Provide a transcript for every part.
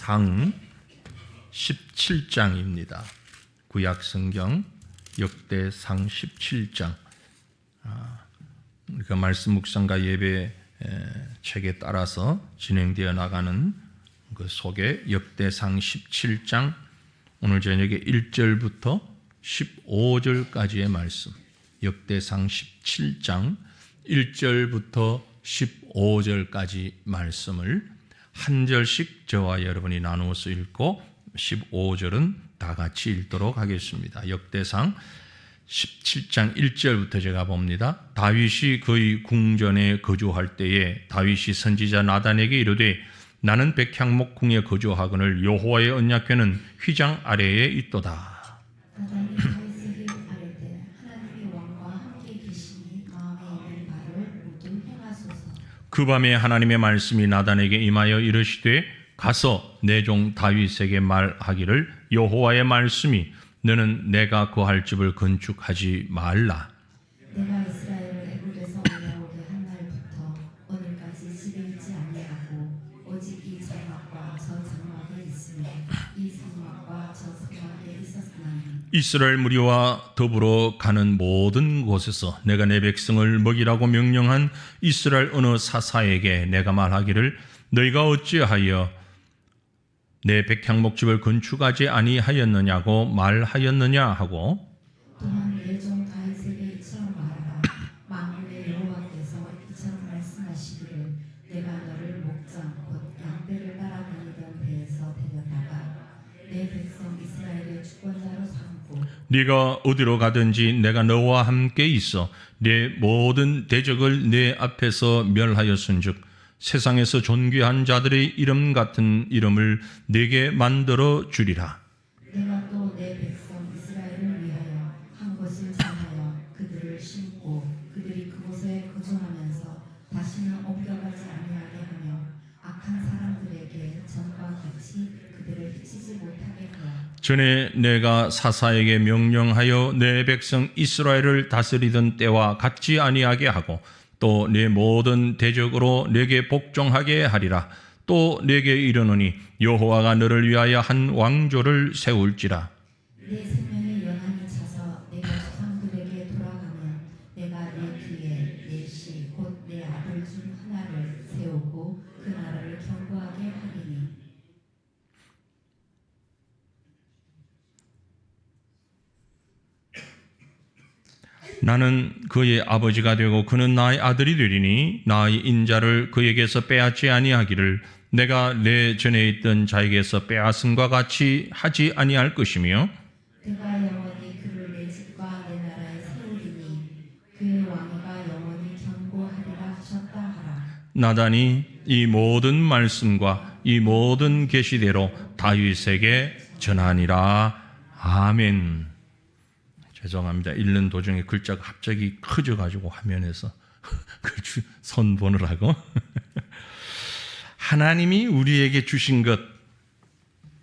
역대상 17장입니다. 구약성경 역대상 17장. 우리가 말씀 묵상과 예배 책에 따라서 진행되어 나가는 그 속에 역대상 17장 오늘 저녁에 1절부터 15절까지의 말씀, 역대상 17장 1절부터 15절까지 말씀을 한 절씩 저와 여러분이 나누어서 읽고 15절은 다 같이 읽도록 하겠습니다. 역대상 17장 1절부터 제가 봅니다. 다윗이 그의 궁전에 거주할 때에 다윗이 선지자 나단에게 이르되 나는 백향목 궁에 거주하거늘 여호와의 언약궤는 휘장 아래에 있도다. 나단이 다윗에게 아뢰되 하나님의 왕과 함께 계시니 마음에 있는 바를 모두 행하소서. 그 밤에 하나님의 말씀이 나단에게 임하여 이르시되 가서 내 종 다윗에게 말하기를 여호와의 말씀이 너는 내가 거할 집을 건축하지 말라. 내가 이스라엘을 애굽에서 올라오게 한 날부터 오늘까지 집에 있지 아니하고 오직 이 장막과 저 장막에 있으며 이 장막과 저 장막에 있었나니 이스라엘 무리와 더불어 가는 모든 곳에서 내가 내 백성을 먹이라고 명령한 이스라엘 어느 사사에게 내가 말하기를 너희가 어찌하여 내 백향목집을 건축하지 아니하였느냐고 말하였느냐 하고 또한 내 종 다윗에게 이처럼 말하라. 만군의 여호와께서 이처럼 말씀하시기를 내가 너를 목장 곧 양떼를 따라다니던 배에서 데려다가 내 백성 이스라엘의 주권자로 삼고 네가 어디로 가든지 내가 너와 함께 있어 내 모든 대적을 내 앞에서 멸하였은즉 세상에서 존귀한 자들의 이름 같은 이름을 네게 만들어 주리라. 내가 또 내 백성 이스라엘을 위하여 한 곳을 정하여 그들을 심고 그들이 그곳에 거주하면서 다시는 옮겨가지 아니하게 하며 악한 사람들에게 전과 같이 그들을 해치지 못하게 하라. 전에 내가 사사에게 명령하여 내 백성 이스라엘을 다스리던 때와 같지 아니하게 하고 또 내 모든 대적으로 내게 복종하게 하리라. 또 내게 이르노니 여호와가 너를 위하여 한 왕조를 세울지라. 내 생명의 연한이 차서 내가 조상들에게 돌아가면 내가 내 뒤에 내 시 곧 내 아들 중 하나를 세우고 그 나라를 견고하게 하리니 나는 그의 아버지가 되고 그는 나의 아들이 되리니 나의 인자를 그에게서 빼앗지 아니하기를 내가 내 전에 있던 자에게서 빼앗음과 같이 하지 아니할 것이며 내가 영원히 그를 내 집과 내 나라에 세우리니 그의 왕위가 영원히 견고하리라 하셨다 하라. 나단이 이 모든 말씀과 이 모든 계시대로 다윗에게 전하니라. 아멘. 죄송합니다. 읽는 도중에 글자가 갑자기 커져가지고 화면에서 손 보느라고. 하나님이 우리에게 주신 것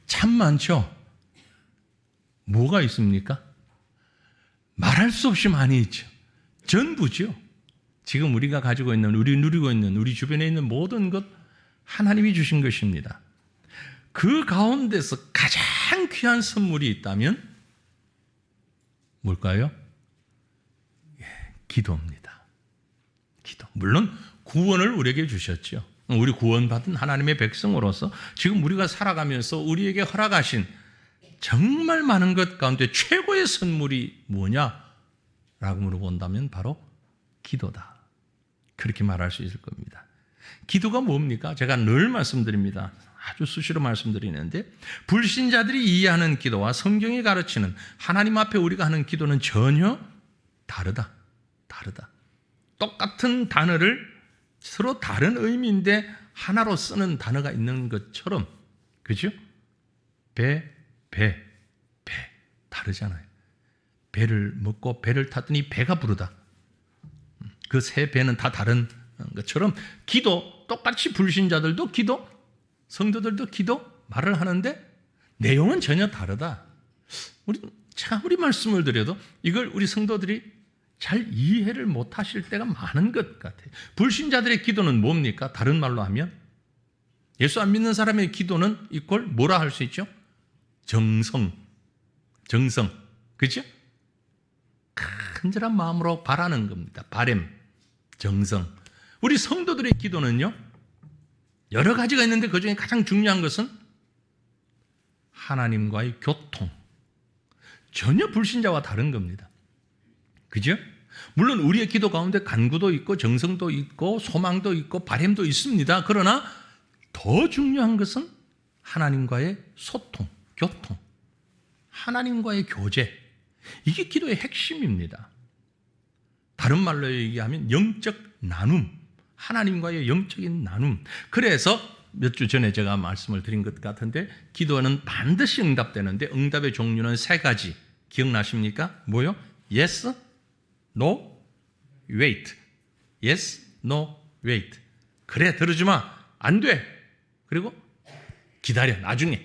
참 많죠? 뭐가 있습니까? 말할 수 없이 많이 있죠. 전부죠. 지금 우리가 가지고 있는, 우리 누리고 있는, 우리 주변에 있는 모든 것 하나님이 주신 것입니다. 그 가운데서 가장 귀한 선물이 있다면 뭘까요? 기도입니다. 기도. 물론 구원을 우리에게 주셨죠. 우리 구원받은 하나님의 백성으로서 지금 우리가 살아가면서 우리에게 허락하신 정말 많은 것 가운데 최고의 선물이 뭐냐라고 물어본다면 바로 기도다. 그렇게 말할 수 있을 겁니다. 기도가 뭡니까? 제가 늘 말씀드립니다. 아주 수시로 말씀드리는데 불신자들이 이해하는 기도와 성경이 가르치는 하나님 앞에 우리가 하는 기도는 전혀 다르다. 똑같은 단어를 서로 다른 의미인데 하나로 쓰는 단어가 있는 것처럼, 그죠? 배 다르잖아요. 배를 먹고 배를 탔더니 배가 부르다. 그 세 배는 다 다른 것처럼 기도, 똑같이 불신자들도 기도, 성도들도 기도 말을 하는데 내용은 전혀 다르다. 우리 말씀을 드려도 이걸 우리 성도들이 잘 이해를 못하실 때가 많은 것 같아요. 불신자들의 기도는 뭡니까? 다른 말로 하면 예수 안 믿는 사람의 기도는 이꼴 뭐라 할 수 있죠? 정성. 그죠? 간절한 마음으로 바라는 겁니다. 바램, 정성. 우리 성도들의 기도는요, 여러 가지가 있는데 그 중에 가장 중요한 것은 하나님과의 교통. 전혀 불신자와 다른 겁니다. 그죠? 물론 우리의 기도 가운데 간구도 있고 정성도 있고 소망도 있고 바램도 있습니다. 그러나 더 중요한 것은 하나님과의 소통, 교통, 하나님과의 교제. 이게 기도의 핵심입니다. 다른 말로 얘기하면 영적 나눔, 하나님과의 영적인 나눔. 그래서 몇 주 전에 제가 말씀을 드린 것 같은데 기도는 반드시 응답되는데 응답의 종류는 3가지. 기억나십니까? 뭐요? Yes, No, Wait. Yes, No, Wait. 그래, 들어주마. 안 돼. 그리고 기다려, 나중에.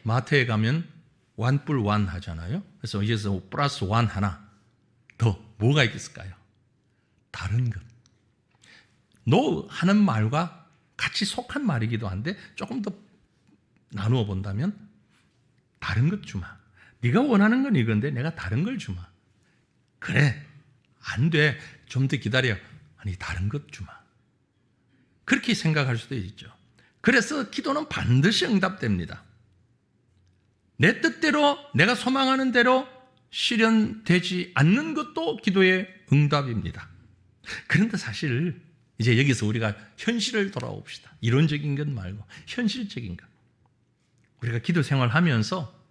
마태에 가면 완뿔 완 하잖아요. 그래서 여기서 플러스 완 하나 더 뭐가 있을까요? 다른 것. No 하는 말과 같이 속한 말이기도 한데 조금 더 나누어 본다면 다른 것 주마. 네가 원하는 건 이건데 내가 다른 걸 주마. 그래, 안 돼. 좀 더 기다려. 아니, 다른 것 주마. 그렇게 생각할 수도 있죠. 그래서 기도는 반드시 응답됩니다. 내 뜻대로 내가 소망하는 대로 실현되지 않는 것도 기도의 응답입니다. 그런데 사실 이제 여기서 우리가 현실을 돌아봅시다. 이론적인 것 말고 현실적인 것. 우리가 기도 생활하면서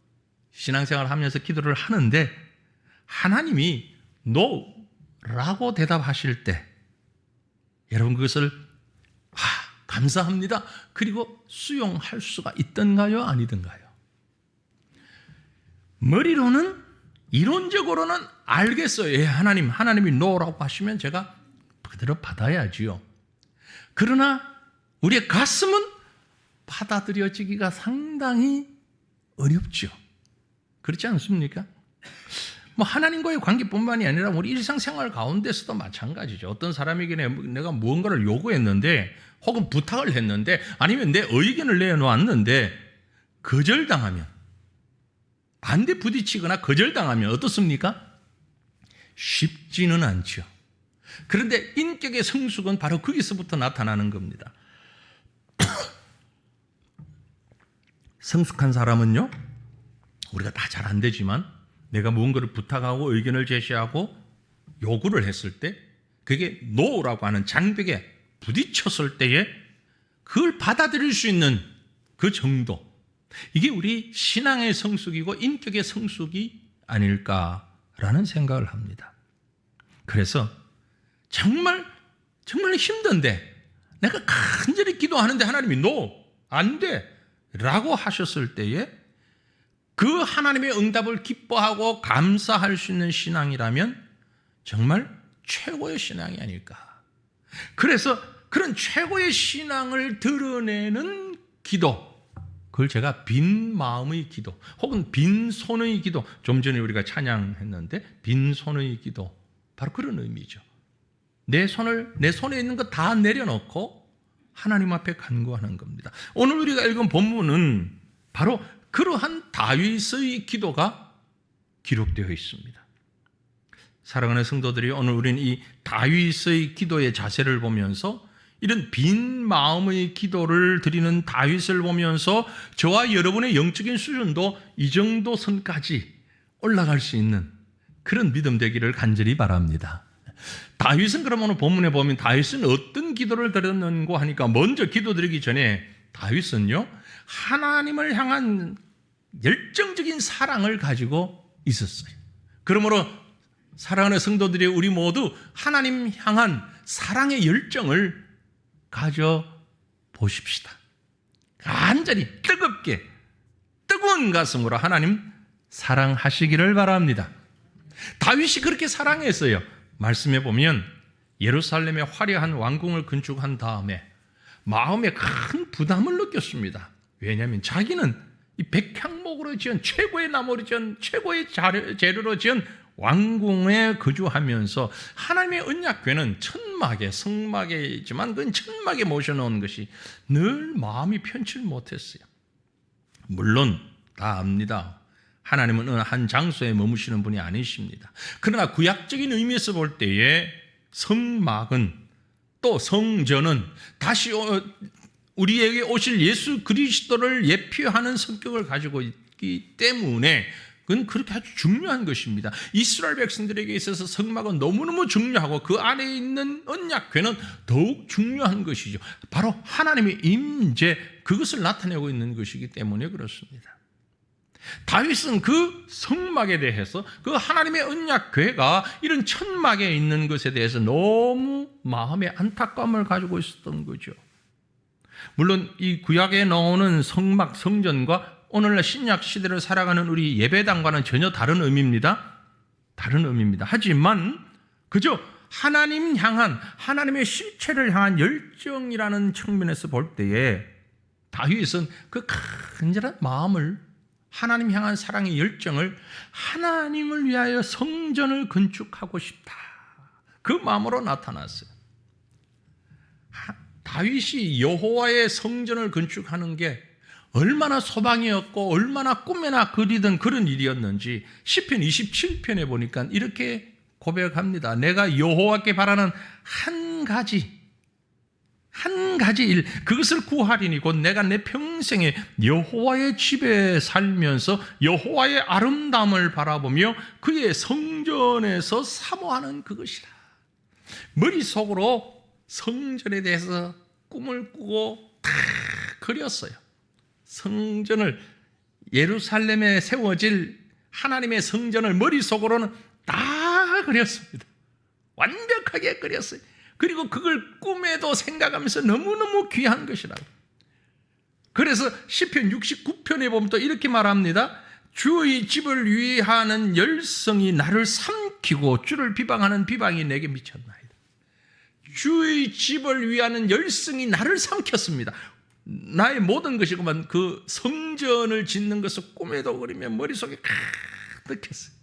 신앙생활 하면서 기도를 하는데 하나님이 no라고 대답하실 때 여러분 그것을 감사합니다. 그리고 수용할 수가 있던가요? 아니던가요? 머리로는 이론적으로는 알겠어요. 예, 하나님이 no라고 하시면 제가 그대로 받아야지요. 그러나 우리의 가슴은 받아들여지기가 상당히 어렵죠. 그렇지 않습니까? 뭐 하나님과의 관계뿐만이 아니라 우리 일상생활 가운데서도 마찬가지죠. 어떤 사람에게 내가 무언가를 요구했는데 혹은 부탁을 했는데 아니면 내 의견을 내놓았는데 거절당하면 반대 부딪히거나 거절당하면 어떻습니까? 쉽지는 않죠. 그런데 인격의 성숙은 바로 거기서부터 나타나는 겁니다. 성숙한 사람은요, 우리가 다 잘 안 되지만 내가 무언가를 부탁하고 의견을 제시하고 요구를 했을 때 그게 no라고 하는 장벽에 부딪혔을 때에 그걸 받아들일 수 있는 그 정도, 이게 우리 신앙의 성숙이고 인격의 성숙이 아닐까라는 생각을 합니다. 그래서 정말 힘든데 내가 간절히 기도하는데 하나님이 no, 안 돼 라고 하셨을 때에 그 하나님의 응답을 기뻐하고 감사할 수 있는 신앙이라면 정말 최고의 신앙이 아닐까. 그래서 그런 최고의 신앙을 드러내는 기도, 그걸 제가 빈 마음의 기도 혹은 빈 손의 기도, 좀 전에 우리가 찬양했는데 빈 손의 기도, 바로 그런 의미죠. 내 손에 있는 거 다 내려놓고 하나님 앞에 간구하는 겁니다. 오늘 우리가 읽은 본문은 바로 그러한 다윗의 기도가 기록되어 있습니다. 사랑하는 성도들이, 오늘 우리는 이 다윗의 기도의 자세를 보면서 이런 빈 마음의 기도를 드리는 다윗을 보면서 저와 여러분의 영적인 수준도 이 정도 선까지 올라갈 수 있는 그런 믿음 되기를 간절히 바랍니다. 다윗은 그럼 오늘 본문에 보면 다윗은 어떤 기도를 드렸는고 하니까 먼저 기도드리기 전에 다윗은요, 하나님을 향한 열정적인 사랑을 가지고 있었어요. 그러므로 사랑하는 성도들이 우리 모두 하나님 향한 사랑의 열정을 가져 보십시다. 간절히 뜨겁게 뜨거운 가슴으로 하나님 사랑하시기를 바랍니다. 다윗이 그렇게 사랑했어요. 말씀해 보면 예루살렘의 화려한 왕궁을 건축한 다음에 마음에 큰 부담을 느꼈습니다. 왜냐하면 자기는 이 백향목으로 지은 최고의 나무로 지은 최고의 재료로 지은 왕궁에 거주하면서 하나님의 언약궤는 천막에, 성막이지만 그건 천막에 모셔놓은 것이 늘 마음이 편치를 못했어요. 물론 다 압니다. 하나님은 어느 한 장소에 머무시는 분이 아니십니다. 그러나 구약적인 의미에서 볼 때에 성막은 또 성전은 다시 우리에게 오실 예수 그리스도를 예표하는 성격을 가지고 있기 때문에 그건 그렇게 아주 중요한 것입니다. 이스라엘 백성들에게 있어서 성막은 너무너무 중요하고 그 안에 있는 언약궤는 더욱 중요한 것이죠. 바로 하나님의 임재, 그것을 나타내고 있는 것이기 때문에 그렇습니다. 다윗은 그 성막에 대해서, 그 하나님의 언약궤가 이런 천막에 있는 것에 대해서 너무 마음의 안타까움을 가지고 있었던 거죠. 물론 이 구약에 나오는 성막, 성전과 오늘날 신약 시대를 살아가는 우리 예배당과는 전혀 다른 의미입니다. 다른 의미입니다. 하지만 그저 하나님 향한, 하나님의 실체를 향한 열정이라는 측면에서 볼 때에 다윗은 그 간절한 마음을, 하나님 향한 사랑의 열정을, 하나님을 위하여 성전을 건축하고 싶다, 그 마음으로 나타났어요. 다윗이 여호와의 성전을 건축하는 게 얼마나 소망이었고 얼마나 꿈에나 그리던 그런 일이었는지 시편 27편에 보니까 이렇게 고백합니다. 내가 여호와께 바라는 한 가지 일, 그것을 구하리니 곧 내가 내 평생에 여호와의 집에 살면서 여호와의 아름다움을 바라보며 그의 성전에서 사모하는 그것이라. 머릿속으로 성전에 대해서 꿈을 꾸고 다 그렸어요. 성전을, 예루살렘에 세워질 하나님의 성전을 머릿속으로는 다 그렸습니다. 완벽하게 그렸어요. 그리고 그걸 꿈에도 생각하면서 너무너무 귀한 것이라고. 그래서 시편 69편에 보면 또 이렇게 말합니다. 주의 집을 위하는 열성이 나를 삼키고 주를 비방하는 비방이 내게 미쳤나이다. 주의 집을 위하는 열성이 나를 삼켰습니다. 나의 모든 것이구만. 그 성전을 짓는 것을 꿈에도 그리며 머릿속에 가득했어요.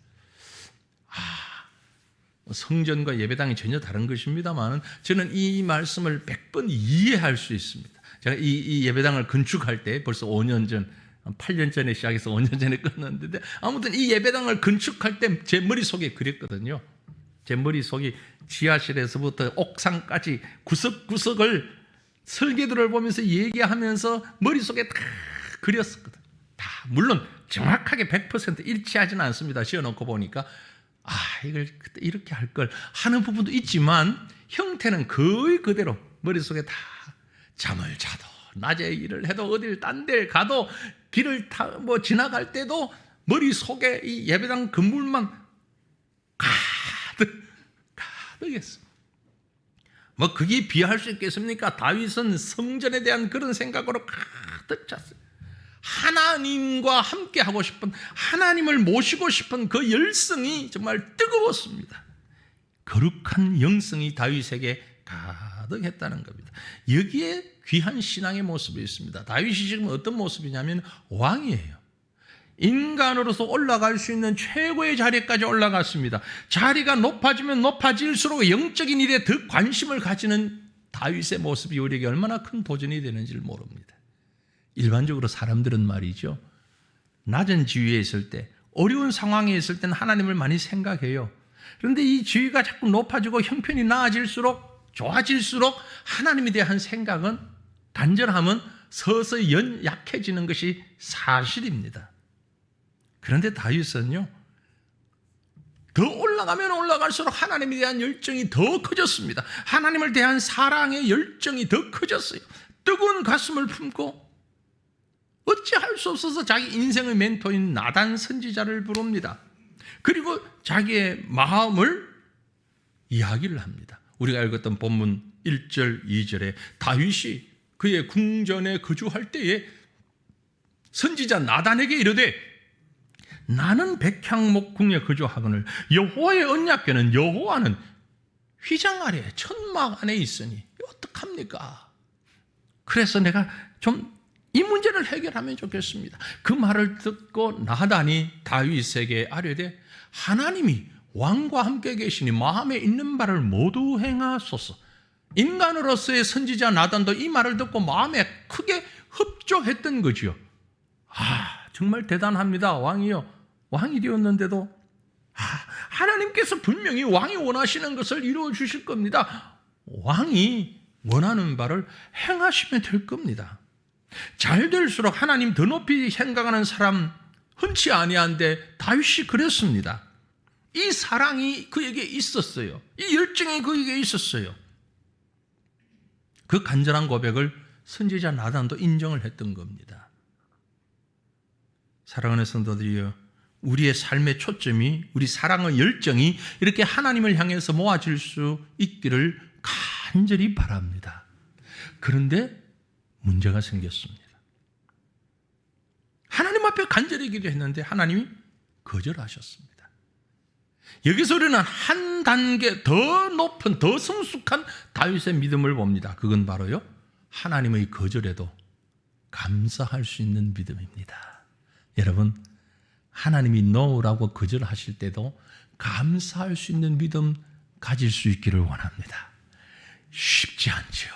성전과 예배당이 전혀 다른 것입니다만 저는 이 말씀을 100번 이해할 수 있습니다. 제가 이 예배당을 건축할 때 벌써 5년 전, 8년 전에 시작해서 5년 전에 끝났는데, 아무튼 이 예배당을 건축할 때 제 머릿속에 그렸거든요. 제 머릿속이 지하실에서부터 옥상까지 구석구석을 설계도를 보면서 얘기하면서 머릿속에 다 그렸었거든. 다. 물론 정확하게 100% 일치하지는 않습니다. 지어놓고 보니까 이걸 그때 이렇게 할 걸 하는 부분도 있지만 형태는 거의 그대로 머릿속에 다. 잠을 자도 낮에 일을 해도 어딜 딴 데 가도 길을 지나갈 때도 머릿속에 이 예배당 건물만 가득했어. 뭐 그게 비할 수 있겠습니까? 다윗은 성전에 대한 그런 생각으로 가득 찼어요. 하나님과 함께 하고 싶은, 하나님을 모시고 싶은 그 열성이 정말 뜨거웠습니다. 거룩한 영성이 다윗에게 가득했다는 겁니다. 여기에 귀한 신앙의 모습이 있습니다. 다윗이 지금 어떤 모습이냐면 왕이에요. 인간으로서 올라갈 수 있는 최고의 자리까지 올라갔습니다. 자리가 높아지면 높아질수록 영적인 일에 더 관심을 가지는 다윗의 모습이 우리에게 얼마나 큰 도전이 되는지를 모릅니다. 일반적으로 사람들은 말이죠, 낮은 지위에 있을 때, 어려운 상황에 있을 때는 하나님을 많이 생각해요. 그런데 이 지위가 자꾸 높아지고 형편이 나아질수록, 좋아질수록 하나님에 대한 생각은, 간절함은 서서히 약해지는 것이 사실입니다. 그런데 다윗은요, 더 올라가면 올라갈수록 하나님에 대한 열정이 더 커졌습니다. 하나님을 대한 사랑의 열정이 더 커졌어요. 뜨거운 가슴을 품고 어찌할 수 없어서 자기 인생의 멘토인 나단 선지자를 부릅니다. 그리고 자기의 마음을 이야기를 합니다. 우리가 읽었던 본문 1절, 2절에 다윗이 그의 궁전에 거주할 때에 선지자 나단에게 이르되 나는 백향목궁에 거주하거늘 여호와의 언약궤는, 여호와는 휘장 아래 천막 안에 있으니 어떡합니까? 그래서 내가 좀 이 문제를 해결하면 좋겠습니다. 그 말을 듣고 나단이 다윗에게 아뢰되 하나님이 왕과 함께 계시니 마음에 있는 바를 모두 행하소서. 인간으로서의 선지자 나단도 이 말을 듣고 마음에 크게 흡족했던 거지요. 정말 대단합니다. 왕이요. 왕이 되었는데도 하나님께서 분명히 왕이 원하시는 것을 이루어 주실 겁니다. 왕이 원하는 바를 행하시면 될 겁니다. 잘 될수록 하나님 더 높이 생각하는 사람 흔치 아니한데 다윗이 그랬습니다. 이 사랑이 그에게 있었어요. 이 열정이 그에게 있었어요. 그 간절한 고백을 선지자 나단도 인정을 했던 겁니다. 사랑하는 성도들이여, 우리의 삶의 초점이, 우리 사랑의 열정이 이렇게 하나님을 향해서 모아질 수 있기를 간절히 바랍니다. 그런데 문제가 생겼습니다. 하나님 앞에 간절히 기도했는데 하나님이 거절하셨습니다. 여기서 우리는 한 단계 더 높은, 더 성숙한 다윗의 믿음을 봅니다. 그건 바로요, 하나님의 거절에도 감사할 수 있는 믿음입니다. 여러분, 하나님이 노라고 거절하실 때도 감사할 수 있는 믿음 가질 수 있기를 원합니다. 쉽지 않죠.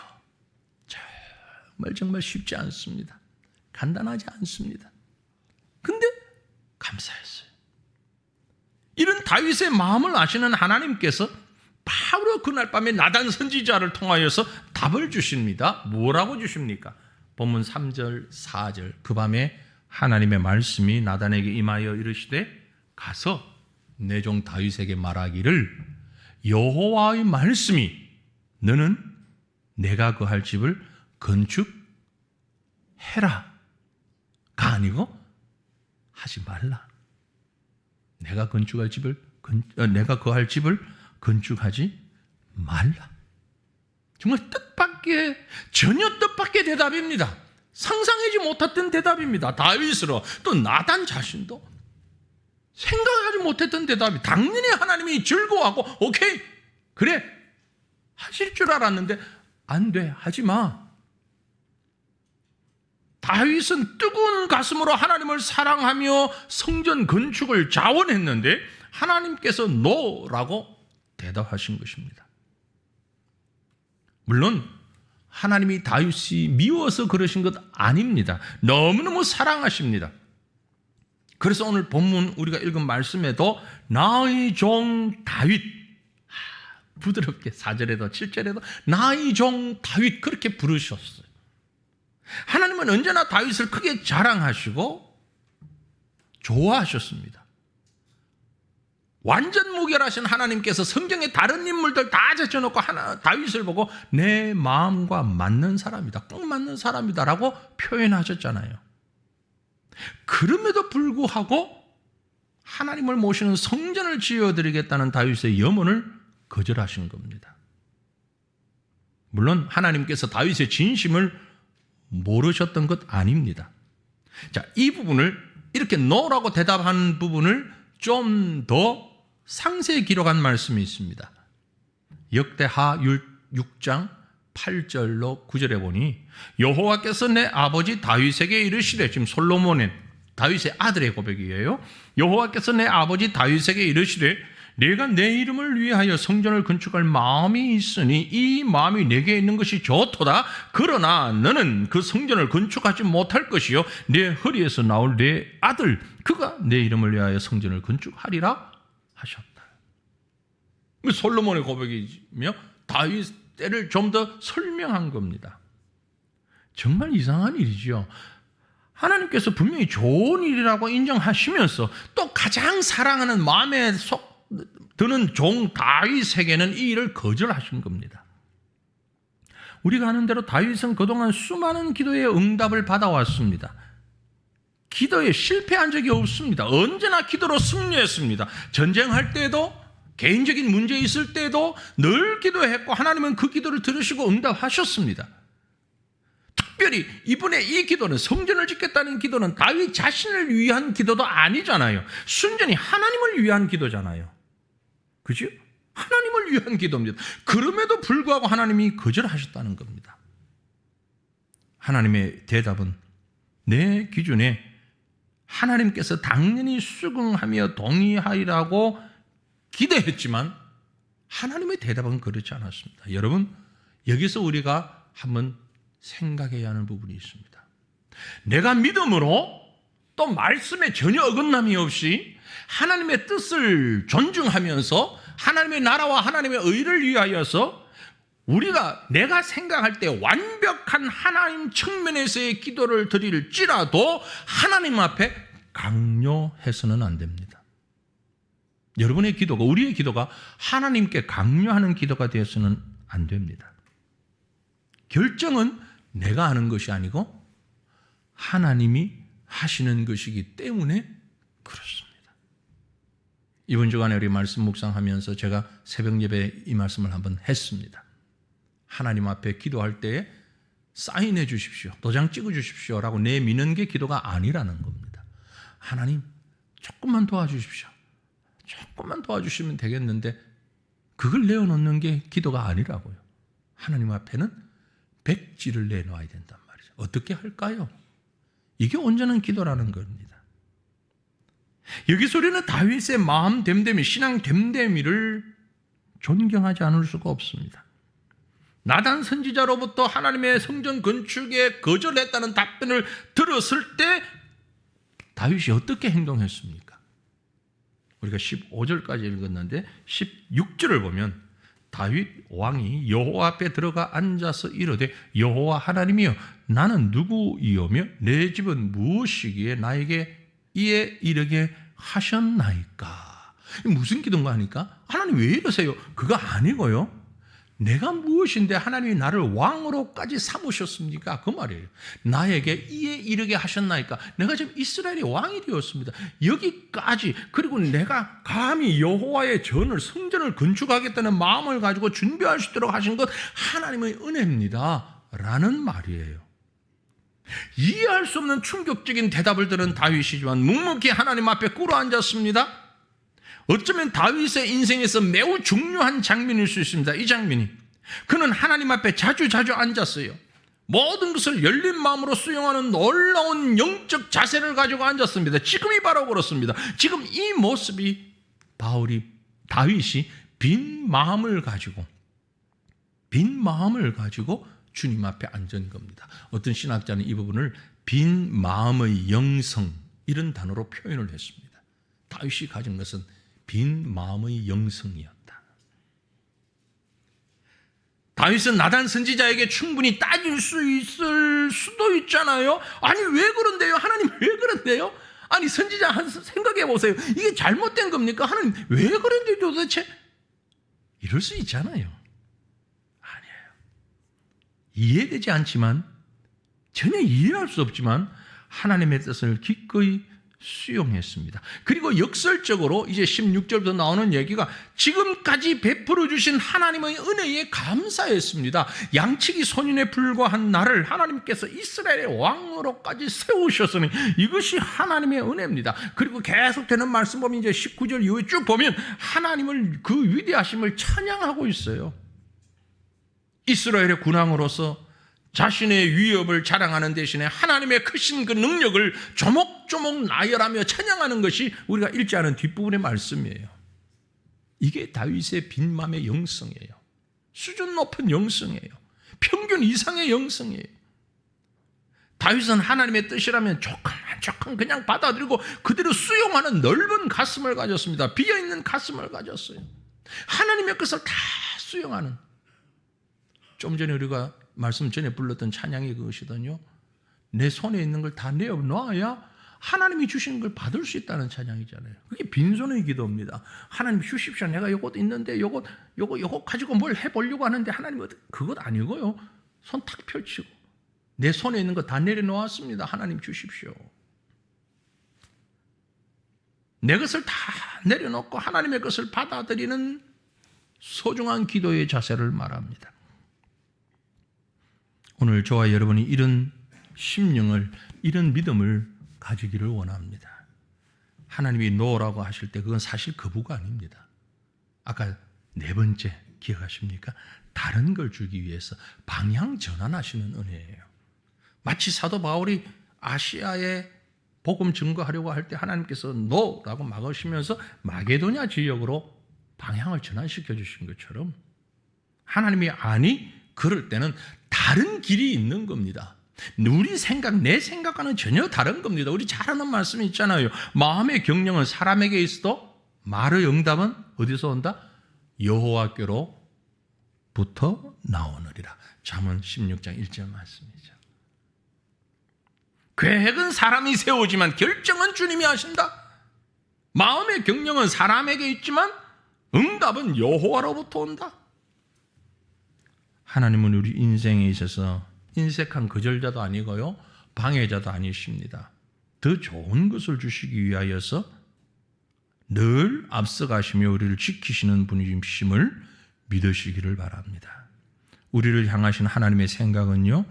정말 쉽지 않습니다. 간단하지 않습니다. 근데 감사했어요. 이런 다윗의 마음을 아시는 하나님께서 바로 그날 밤에 나단 선지자를 통하여서 답을 주십니다. 뭐라고 주십니까? 본문 3절, 4절. 그 밤에 하나님의 말씀이 나단에게 임하여 이르시되 가서 내 종 다윗에게 말하기를 여호와의 말씀이 너는 내가 거할 집을 건축해라 가 아니고 하지 말라. 내가 건축할 집을 내가 거할 집을 건축하지 말라. 정말 뜻밖의, 전혀 뜻밖의 대답입니다. 상상하지 못했던 대답입니다. 다윗으로, 또 나단 자신도 생각하지 못했던 대답이, 당연히 하나님이 즐거워하고 오케이 그래 하실 줄 알았는데 안 돼, 하지 마. 다윗은 뜨거운 가슴으로 하나님을 사랑하며 성전 건축을 자원했는데 하나님께서 노라고 대답하신 것입니다. 물론 하나님이 다윗이 미워서 그러신 것 아닙니다. 너무너무 사랑하십니다. 그래서 오늘 본문 우리가 읽은 말씀에도 나의 종 다윗, 부드럽게 4절에도 7절에도 나의 종 다윗 그렇게 부르셨어요. 하나님은 언제나 다윗을 크게 자랑하시고 좋아하셨습니다. 완전 무결하신 하나님께서 성경의 다른 인물들 다 제쳐놓고 다윗을 보고 내 마음과 맞는 사람이다, 꼭 맞는 사람이다 라고 표현하셨잖아요. 그럼에도 불구하고 하나님을 모시는 성전을 지어드리겠다는 다윗의 염원을 거절하신 겁니다. 물론 하나님께서 다윗의 진심을 모르셨던 것 아닙니다. 자, 이 부분을 이렇게 노라고 대답한 부분을 좀 더 상세히 기록한 말씀이 있습니다. 역대하 6장 8절로 9절에 보니 여호와께서 내 아버지 다윗에게 이르시되, 지금 솔로몬의 다윗의 아들의 고백이에요. 여호와께서 내 아버지 다윗에게 이르시되 내가 내 이름을 위하여 성전을 건축할 마음이 있으니 이 마음이 내게 있는 것이 좋도다. 그러나 너는 그 성전을 건축하지 못할 것이요 내 허리에서 나올 내 아들 그가 내 이름을 위하여 성전을 건축하리라 하셨다. 솔로몬의 고백이며 다윗 때를 좀 더 설명한 겁니다. 정말 이상한 일이죠. 하나님께서 분명히 좋은 일이라고 인정하시면서 또 가장 사랑하는 마음에 속 드는 종 다윗에게는 이 일을 거절하신 겁니다. 우리가 아는 대로 다윗은 그동안 수많은 기도의 응답을 받아왔습니다. 기도에 실패한 적이 없습니다. 언제나 기도로 승리했습니다. 전쟁할 때도, 개인적인 문제 있을 때도 늘 기도했고 하나님은 그 기도를 들으시고 응답하셨습니다. 특별히 이번에 이 기도는, 성전을 짓겠다는 기도는 다윗 자신을 위한 기도도 아니잖아요. 순전히 하나님을 위한 기도잖아요. 그죠? 하나님을 위한 기도입니다. 그럼에도 불구하고 하나님이 거절하셨다는 겁니다. 하나님의 대답은 내 기준에 하나님께서 당연히 수긍하며 동의하리라고 기대했지만 하나님의 대답은 그렇지 않았습니다. 여러분, 여기서 우리가 한번 생각해야 하는 부분이 있습니다. 내가 믿음으로 또 말씀에 전혀 어긋남이 없이 하나님의 뜻을 존중하면서 하나님의 나라와 하나님의 의를 위하여서 내가 생각할 때 완벽한 하나님 측면에서의 기도를 드릴지라도 하나님 앞에 강요해서는 안 됩니다. 여러분의 기도가, 우리의 기도가 하나님께 강요하는 기도가 되어서는 안 됩니다. 결정은 내가 하는 것이 아니고 하나님이 하시는 것이기 때문에 그렇습니다. 이번 주간에 우리 말씀 묵상하면서 제가 새벽 예배에 이 말씀을 한번 했습니다. 하나님 앞에 기도할 때에 사인해 주십시오, 도장 찍어 주십시오 라고 내미는 게 기도가 아니라는 겁니다. 하나님 조금만 도와주십시오, 조금만 도와주시면 되겠는데 그걸 내어놓는 게 기도가 아니라고요. 하나님 앞에는 백지를 내놓아야 된단 말이죠. 어떻게 할까요? 이게 온전한 기도라는 겁니다. 여기서 우리는 다윗의 마음 됨됨이, 신앙 됨됨이를 존경하지 않을 수가 없습니다. 나단 선지자로부터 하나님의 성전 건축에 거절했다는 답변을 들었을 때 다윗이 어떻게 행동했습니까? 우리가 15절까지 읽었는데 16절을 보면 다윗 왕이 여호와 앞에 들어가 앉아서 이르되 여호와 하나님이여 나는 누구이오며 내 집은 무엇이기에 나에게 이에 이르게 하셨나이까. 무슨 기도인가 하니까 하나님 왜 이러세요? 그거 아니고요. 내가 무엇인데 하나님이 나를 왕으로까지 삼으셨습니까? 그 말이에요. 나에게 이에 이르게 하셨나이까. 내가 지금 이스라엘의 왕이 되었습니다. 여기까지. 그리고 내가 감히 여호와의 전을, 성전을 건축하겠다는 마음을 가지고 준비할 수 있도록 하신 것 하나님의 은혜입니다 라는 말이에요. 이해할 수 없는 충격적인 대답을 들은 다윗이지만 묵묵히 하나님 앞에 꿇어앉았습니다. 어쩌면 다윗의 인생에서 매우 중요한 장면일 수 있습니다. 이 장면이. 그는 하나님 앞에 자주 앉았어요. 모든 것을 열린 마음으로 수용하는 놀라운 영적 자세를 가지고 앉았습니다. 지금이 바로 그렇습니다. 지금 이 모습이 다윗이 빈 마음을 가지고 주님 앞에 앉은 겁니다. 어떤 신학자는 이 부분을 빈 마음의 영성 이런 단어로 표현을 했습니다. 다윗이 가진 것은 빈 마음의 영성이었다. 다윗은 나단 선지자에게 충분히 따질 수 있을 수도 있잖아요. 아니 왜 그런데요? 하나님 왜 그런데요? 아니 선지자 생각해 보세요. 이게 잘못된 겁니까? 하나님 왜 그런데 도대체? 이럴 수 있잖아요. 아니에요. 이해되지 않지만, 전혀 이해할 수 없지만 하나님의 뜻을 기꺼이 수용했습니다. 그리고 역설적으로 이제 16절부터 나오는 얘기가 지금까지 베풀어 주신 하나님의 은혜에 감사했습니다. 양치기 소년에 불과한 나를 하나님께서 이스라엘의 왕으로까지 세우셨으니 이것이 하나님의 은혜입니다. 그리고 계속되는 말씀 보면 이제 19절 이후에 쭉 보면 하나님을, 그 위대하심을 찬양하고 있어요. 이스라엘의 군왕으로서 자신의 위협을 자랑하는 대신에 하나님의 크신 그 능력을 조목조목 나열하며 찬양하는 것이 우리가 읽지 않은 뒷부분의 말씀이에요. 이게 다윗의 빈 마음의 영성이에요. 수준 높은 영성이에요. 평균 이상의 영성이에요. 다윗은 하나님의 뜻이라면 조금 그냥 받아들이고 그대로 수용하는 넓은 가슴을 가졌습니다. 비어있는 가슴을 가졌어요. 하나님의 것을 다 수용하는. 좀 전에 우리가 말씀 전에 불렀던 찬양이 그것이더니요. 내 손에 있는 걸 다 내어놔야 하나님이 주시는 걸 받을 수 있다는 찬양이잖아요. 그게 빈손의 기도입니다. 하나님 주십시오. 내가 요것 있는데 요것 가지고 뭘 해보려고 하는데 하나님 그것 아니고요. 손 탁 펼치고 내 손에 있는 거 다 내려놓았습니다. 하나님 주십시오. 내 것을 다 내려놓고 하나님의 것을 받아들이는 소중한 기도의 자세를 말합니다. 오늘 저와 여러분이 이런 심령을, 이런 믿음을 가지기를 원합니다. 하나님이 노라고 하실 때 그건 사실 거부가 아닙니다. 아까 네 번째 기억하십니까? 다른 걸 주기 위해서 방향 전환하시는 은혜예요. 마치 사도 바울이 아시아에 복음 증거하려고 할 때 하나님께서 노라고 막으시면서 마게도냐 지역으로 방향을 전환시켜 주신 것처럼 하나님이 아니 그럴 때는 다른 길이 있는 겁니다. 우리 생각, 내 생각과는 전혀 다른 겁니다. 우리 잘 아는 말씀이 있잖아요. 마음의 경영은 사람에게 있어도 말의 응답은 어디서 온다? 여호와께로부터 나오느리라. 잠언 16장 1절 말씀이죠. 계획은 사람이 세우지만 결정은 주님이 하신다. 마음의 경영은 사람에게 있지만 응답은 여호와로부터 온다. 하나님은 우리 인생에 있어서 인색한 거절자도 아니고요, 방해자도 아니십니다. 더 좋은 것을 주시기 위하여서 늘 앞서가시며 우리를 지키시는 분이심을 믿으시기를 바랍니다. 우리를 향하신 하나님의 생각은요,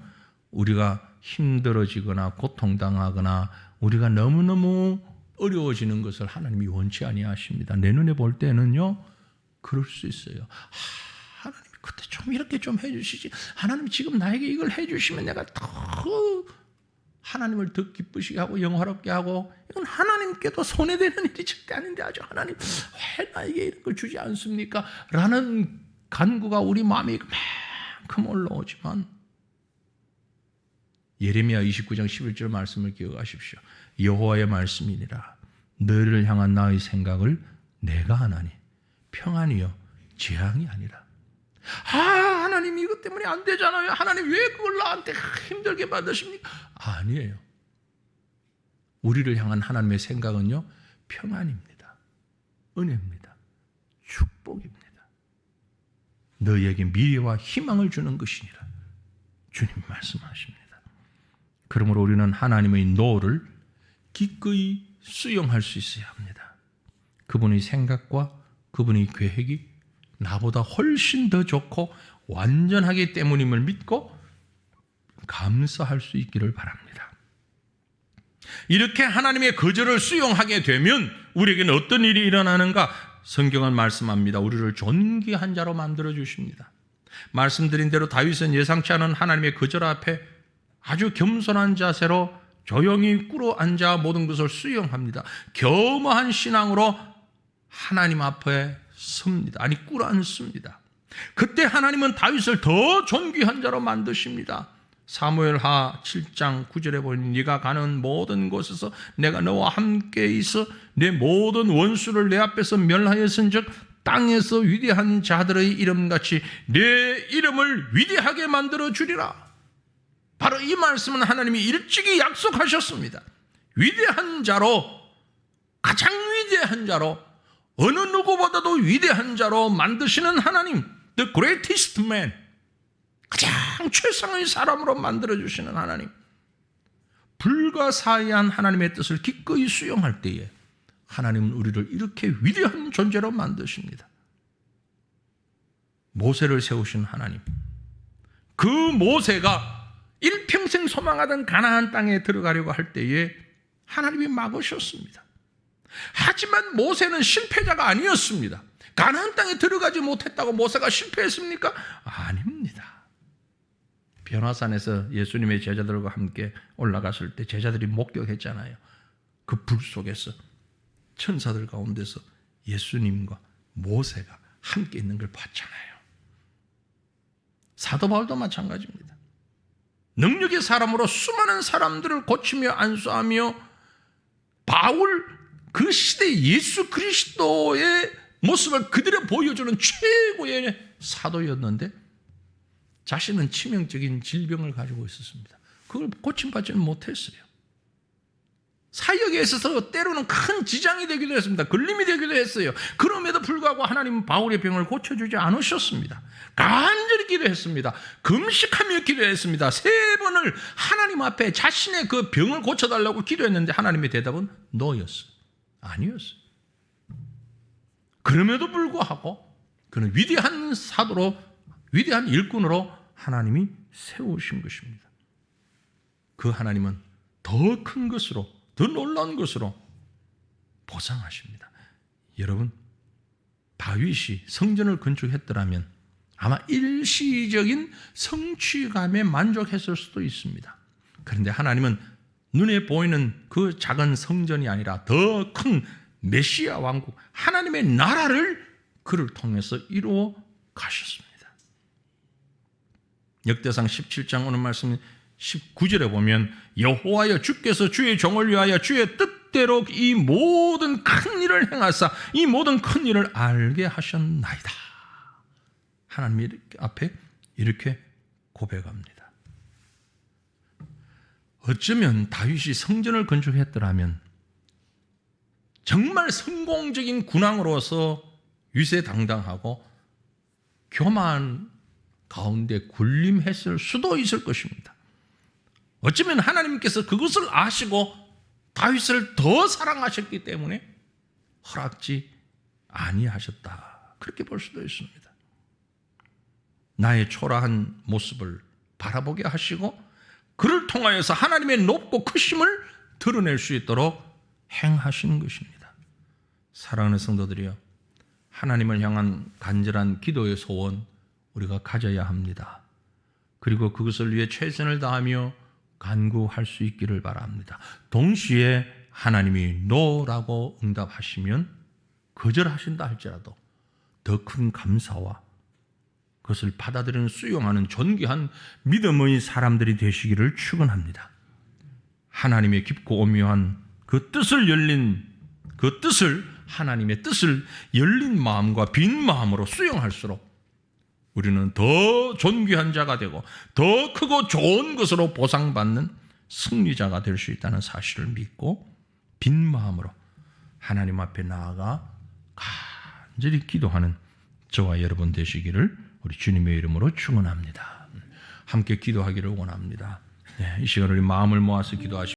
우리가 힘들어지거나 고통당하거나 우리가 너무너무 어려워지는 것을 하나님이 원치 아니하십니다. 내 눈에 볼 때는요, 그럴 수 있어요. 하나님이 그때 좀 이렇게 좀 해주시지. 하나님이 지금 나에게 이걸 해주시면 내가 더 하나님을 더 기쁘시게 하고 영화롭게 하고, 이건 하나님께도 손해되는 일이 절대 아닌데 아주 하나님 왜 나에게 이런 걸 주지 않습니까? 라는 간구가 우리 마음에 그만큼 올라오지만, 예레미야 29장 11절 말씀을 기억하십시오. 여호와의 말씀이니라. 너희를 향한 나의 생각을 내가 하나니 평안이요 재앙이 아니라. 하나님 이것 때문에 안 되잖아요. 하나님 왜 그걸 나한테 힘들게 만드십니까? 아니에요. 우리를 향한 하나님의 생각은요, 평안입니다. 은혜입니다. 축복입니다. 너희에게 미래와 희망을 주는 것이니라. 주님 말씀하십니다. 그러므로 우리는 하나님의 노를 기꺼이 수용할 수 있어야 합니다. 그분의 생각과 그분의 계획이 나보다 훨씬 더 좋고 완전하기 때문임을 믿고 감사할 수 있기를 바랍니다. 이렇게 하나님의 거절을 수용하게 되면 우리에게는 어떤 일이 일어나는가? 성경은 말씀합니다. 우리를 존귀한 자로 만들어 주십니다. 말씀드린 대로 다윗은 예상치 않은 하나님의 거절 앞에 아주 겸손한 자세로 조용히 꿇어 앉아 모든 것을 수용합니다. 겸허한 신앙으로 하나님 앞에 섭니다. 아니 꿇어 앉습니다. 그때 하나님은 다윗을 더 존귀한 자로 만드십니다. 사무엘하 7장 9절에 보니 네가 가는 모든 곳에서 내가 너와 함께 있어 내 모든 원수를 내 앞에서 멸하였은즉 땅에서 위대한 자들의 이름같이 내 이름을 위대하게 만들어 주리라. 바로 이 말씀은 하나님이 일찍이 약속하셨습니다. 위대한 자로, 가장 위대한 자로, 어느 누구보다도 위대한 자로 만드시는 하나님, The greatest man, 가장 최상의 사람으로 만들어주시는 하나님, 불가사의한 하나님의 뜻을 기꺼이 수용할 때에 하나님은 우리를 이렇게 위대한 존재로 만드십니다. 모세를 세우신 하나님, 그 모세가 일평생 소망하던 가나안 땅에 들어가려고 할 때에 하나님이 막으셨습니다. 하지만 모세는 실패자가 아니었습니다. 가나안 땅에 들어가지 못했다고 모세가 실패했습니까? 아닙니다. 변화산에서 예수님의 제자들과 함께 올라갔을 때 제자들이 목격했잖아요. 그 불 속에서 천사들 가운데서 예수님과 모세가 함께 있는 걸 봤잖아요. 사도 바울도 마찬가지입니다. 능력의 사람으로 수많은 사람들을 고치며 안수하며 바울 그 시대 예수 그리스도의 모습을 그대로 보여주는 최고의 사도였는데 자신은 치명적인 질병을 가지고 있었습니다. 그걸 고침받지는 못했어요. 사역에 있어서 때로는 큰 지장이 되기도 했습니다. 걸림이 되기도 했어요. 그럼에도 불구하고 하나님은 바울의 병을 고쳐주지 않으셨습니다. 간절히 기도했습니다. 금식하며 기도했습니다. 3번을 하나님 앞에 자신의 그 병을 고쳐달라고 기도했는데 하나님의 대답은 no였어요. 아니었어요. 그럼에도 불구하고 그는 위대한 사도로, 위대한 일꾼으로 하나님이 세우신 것입니다. 그 하나님은 더 큰 것으로, 더 놀라운 것으로 보상하십니다. 여러분, 다윗이 성전을 건축했더라면 아마 일시적인 성취감에 만족했을 수도 있습니다. 그런데 하나님은 눈에 보이는 그 작은 성전이 아니라 더 큰 메시아 왕국, 하나님의 나라를 그를 통해서 이루어 가셨습니다. 역대상 17장 오늘 말씀 19절에 보면 여호와여 주께서 주의 종을 위하여 주의 뜻대로 이 모든 큰 일을 행하사 이 모든 큰 일을 알게 하셨나이다. 하나님 앞에 이렇게 고백합니다. 어쩌면 다윗이 성전을 건축했더라면 정말 성공적인 군왕으로서 위세당당하고 교만 가운데 군림했을 수도 있을 것입니다. 어쩌면 하나님께서 그것을 아시고 다윗을 더 사랑하셨기 때문에 허락지 아니하셨다. 그렇게 볼 수도 있습니다. 나의 초라한 모습을 바라보게 하시고 그를 통하여서 하나님의 높고 크심을 드러낼 수 있도록 행하시는 것입니다. 사랑하는 성도들이여, 하나님을 향한 간절한 기도의 소원 우리가 가져야 합니다. 그리고 그것을 위해 최선을 다하며 간구할 수 있기를 바랍니다. 동시에 하나님이 노라고 응답하시면 거절하신다 할지라도 더 큰 감사와 그것을 받아들이는 수용하는 존귀한 믿음의 사람들이 되시기를 축원합니다. 하나님의 깊고 오묘한 그 뜻을 하나님의 뜻을 열린 마음과 빈 마음으로 수용할수록 우리는 더 존귀한 자가 되고 더 크고 좋은 것으로 보상받는 승리자가 될 수 있다는 사실을 믿고 빈 마음으로 하나님 앞에 나아가 간절히 기도하는 저와 여러분 되시기를 우리 주님의 이름으로 축원합니다. 함께 기도하기를 원합니다. 이 시간 우리 마음을 모아서 기도하십시오.